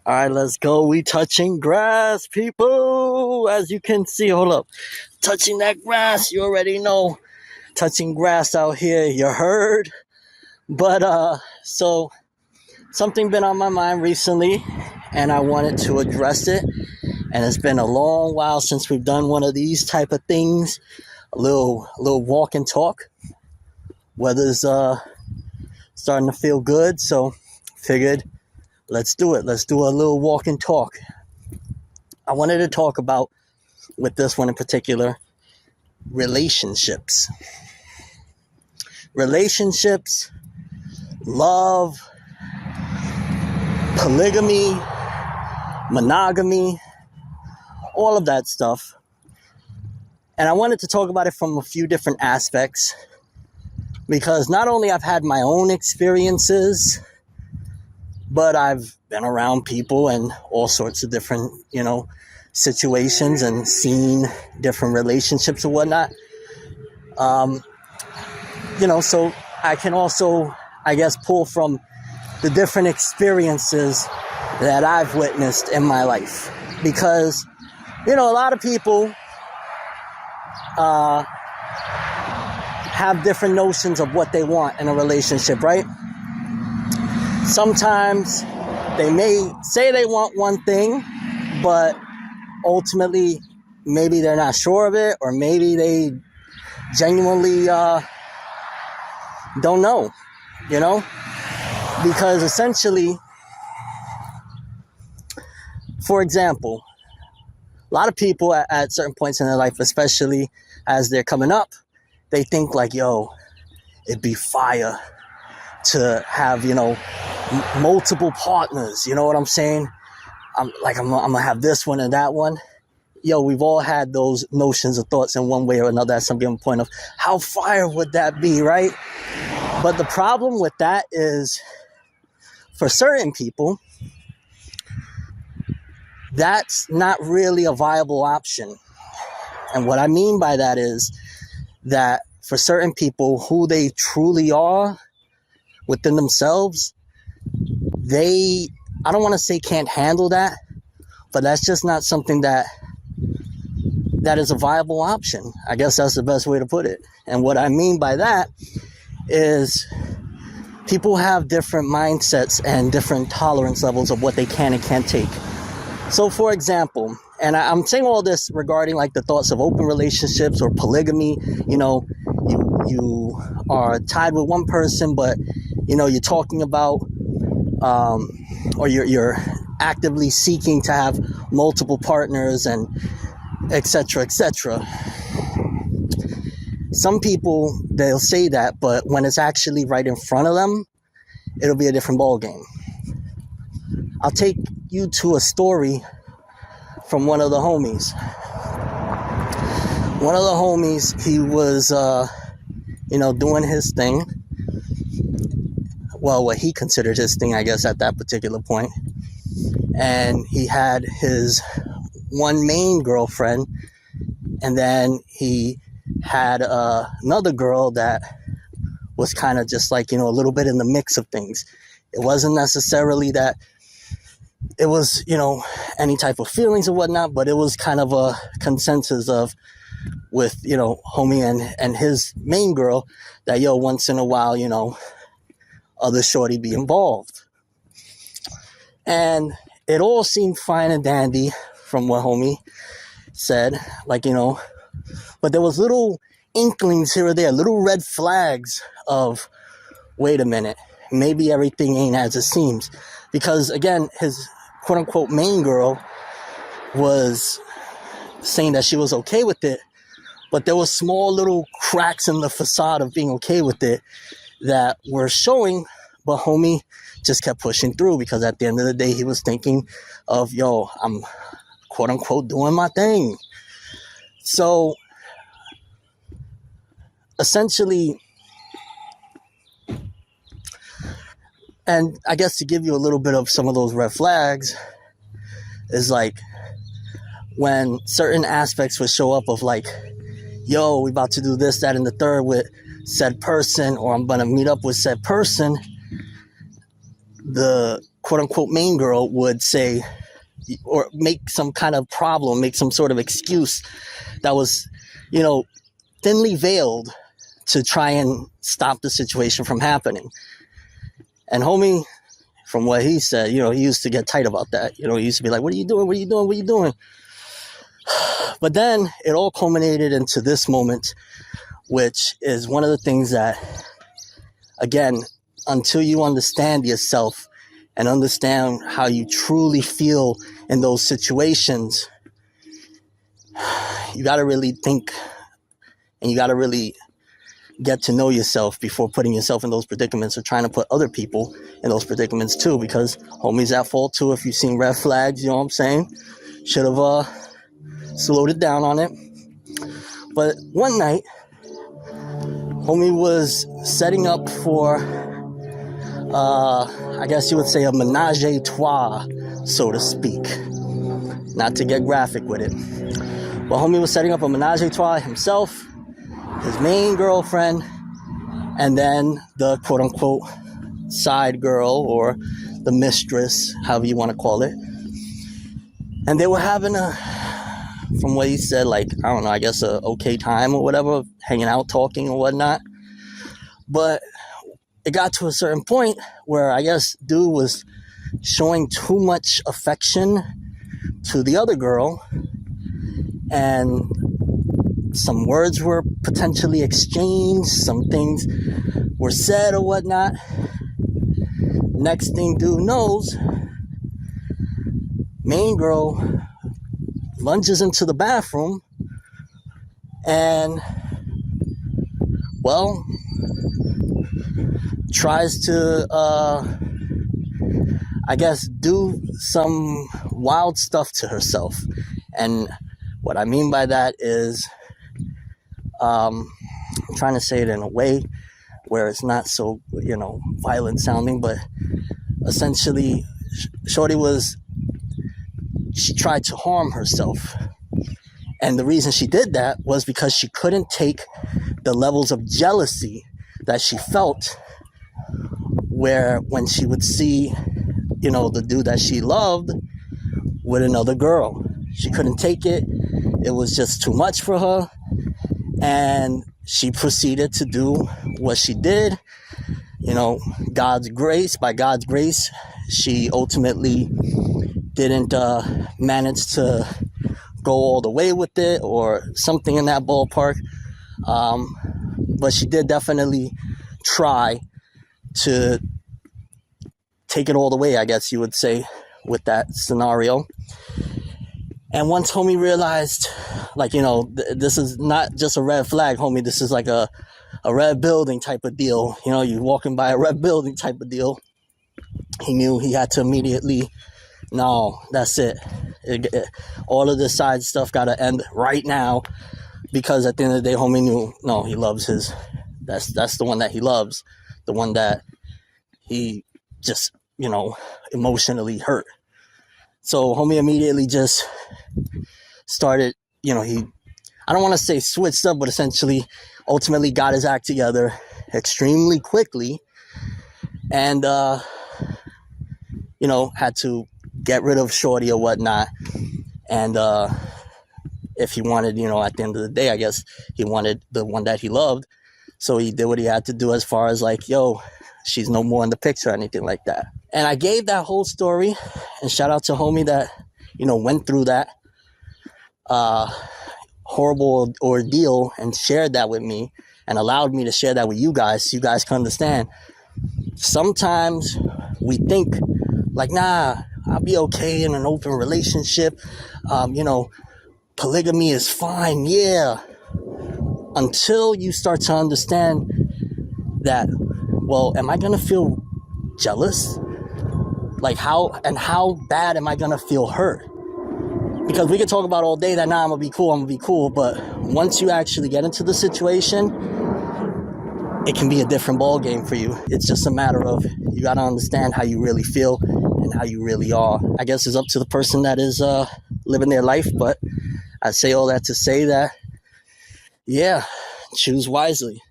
All right, let's go. We touching grass, people. As you can see, hold up. Touching that grass, you already know. Touching grass out here, you heard. But so something been on my mind recently, and I wanted to address it. And it's been a long while since we've done one of these type of things. A little walk and talk. Weather's starting to feel good, so figured let's do it. Let's do a little walk and talk. I wanted to talk about, with this one in particular, relationships. Relationships, love, polygamy, monogamy, all of that stuff. And I wanted to talk about it from a few different aspects, because not only I've had my own experiences, but I've been around people and all sorts of different, situations and seen different relationships and whatnot. So I can also, I guess, pull from the different experiences that I've witnessed in my life. Because, a lot of people have different notions of what they want in a relationship, right? Sometimes they may say they want one thing, but ultimately maybe they're not sure of it, or maybe they genuinely don't know, because essentially, for example, a lot of people at certain points in their life, especially as they're coming up, they think like, it'd be fire to have, multiple partners. You know what I'm saying? I'm gonna have this one and that one. We've all had those notions or thoughts in one way or another at some given point of how fire would that be, right? But the problem with that is, for certain people, that's not really a viable option. And what I mean by that is that for certain people, who they truly are within themselves, I don't want to say can't handle that, but that's just not something that is a viable option. I guess that's the best way to put it. And what I mean by that is people have different mindsets and different tolerance levels of what they can and can't take. So for example, and I'm saying all this regarding like the thoughts of open relationships or polygamy, you are tied with one person, but you're talking about or you're actively seeking to have multiple partners and etc. Some people, they'll say that, but when it's actually right in front of them, it'll be a different ballgame. I'll take you to a story from one of the homies. One of the homies, he was, doing his thing. Well, what he considered his thing, I guess, at that particular point. And he had his one main girlfriend, and then he had another girl that was kind of just like, a little bit in the mix of things. It wasn't necessarily that it was, any type of feelings or whatnot, but it was kind of a consensus of, with, homie and his main girl, that, once in a while, other shorty be involved. And it all seemed fine and dandy from what homie said, but there was little inklings here or there, little red flags of, wait a minute, maybe everything ain't as it seems. Because again, his quote unquote main girl was saying that she was okay with it, but there were small little cracks in the facade of being okay with it that were showing, but homie just kept pushing through, because at the end of the day, he was thinking of, I'm quote unquote doing my thing. So essentially, and I guess to give you a little bit of some of those red flags, is like when certain aspects would show up of like, we about to do this, that, and the third with said person, or I'm going to meet up with said person, the quote unquote main girl would say, or make some kind of problem, make some sort of excuse that was, thinly veiled to try and stop the situation from happening. And homie, from what he said, he used to get tight about that. He used to be like, what are you doing? What are you doing? What are you doing? But then it all culminated into this moment, which is one of the things that, again, until you understand yourself and understand how you truly feel in those situations, you got to really think, and you got to really get to know yourself before putting yourself in those predicaments, or trying to put other people in those predicaments too, because homie's at fault too. If you've seen red flags, you know what I'm saying? Should have slowed it down on it. But one night, homie was setting up for, I guess you would say, a menage a trois, so to speak. Not to get graphic with it. But homie was setting up a menage a trois himself, his main girlfriend, and then the quote-unquote side girl, or the mistress, however you want to call it. And they were having from what he said, like, I don't know, I guess a okay time or whatever, hanging out, talking or whatnot. But it got to a certain point where I guess dude was showing too much affection to the other girl, and some words were potentially exchanged, some things were said or whatnot. Next thing dude knows, main girl lunges into the bathroom and, well, tries to, I guess, do some wild stuff to herself. And what I mean by that is, I'm trying to say it in a way where it's not so, violent sounding, but essentially, shorty she tried to harm herself. And the reason she did that was because she couldn't take the levels of jealousy that she felt, where when she would see, the dude that she loved with another girl. She couldn't take it. It was just too much for her. And she proceeded to do what she did. By God's grace, she ultimately didn't manage to go all the way with it, or something in that ballpark. But she did definitely try to take it all the way, I guess you would say, with that scenario. And once homie realized, like, this is not just a red flag, homie, this is like a red building type of deal. You're walking by a red building type of deal. He knew he had to immediately, no, that's it. All of this side stuff got to end right now, because at the end of the day, homie knew, no, he loves that's the one that he loves, the one that he just, emotionally hurt. So homie immediately just started, I don't want to say switched up, but essentially ultimately got his act together extremely quickly, and, had to get rid of shorty or whatnot. And if he wanted, at the end of the day, I guess he wanted the one that he loved. So he did what he had to do, as far as like, yo, she's no more in the picture or anything like that. And I gave that whole story, and shout out to homie that, went through that horrible ordeal and shared that with me, and allowed me to share that with you guys, so you guys can understand. Sometimes we think like, nah, I'll be okay in an open relationship. Polygamy is fine. Yeah. Until you start to understand that, well, am I going to feel jealous? Like how bad am I going to feel hurt? Because we can talk about all day that, nah, I'm going to be cool. But once you actually get into the situation, it can be a different ball game for you. It's just a matter of, you got to understand how you really feel and how you really are. I guess it's up to the person that is living their life. But I say all that to say that, yeah, choose wisely.